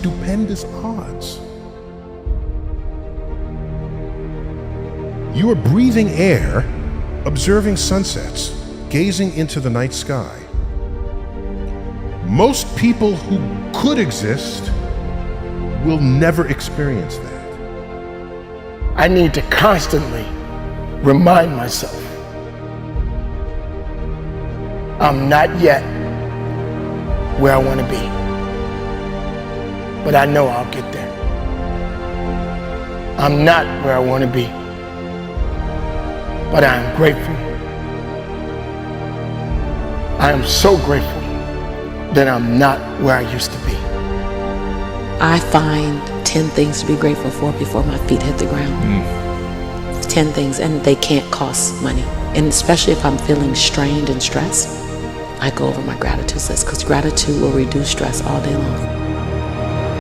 stupendous odds. You are breathing air, observing sunsets, gazing into the night sky. Most people who could exist will never experience that. I need to constantly remind myself I'm not yet where I want to be, but I know I'll get there. I'm not where I want to be, but I am grateful. I am so grateful that I'm not where I used to be. I find 10 things to be grateful for before my feet hit the ground. 10 things, and they can't cost money. And especially if I'm feeling strained and stressed, I go over my gratitude list, because gratitude will reduce stress all day long.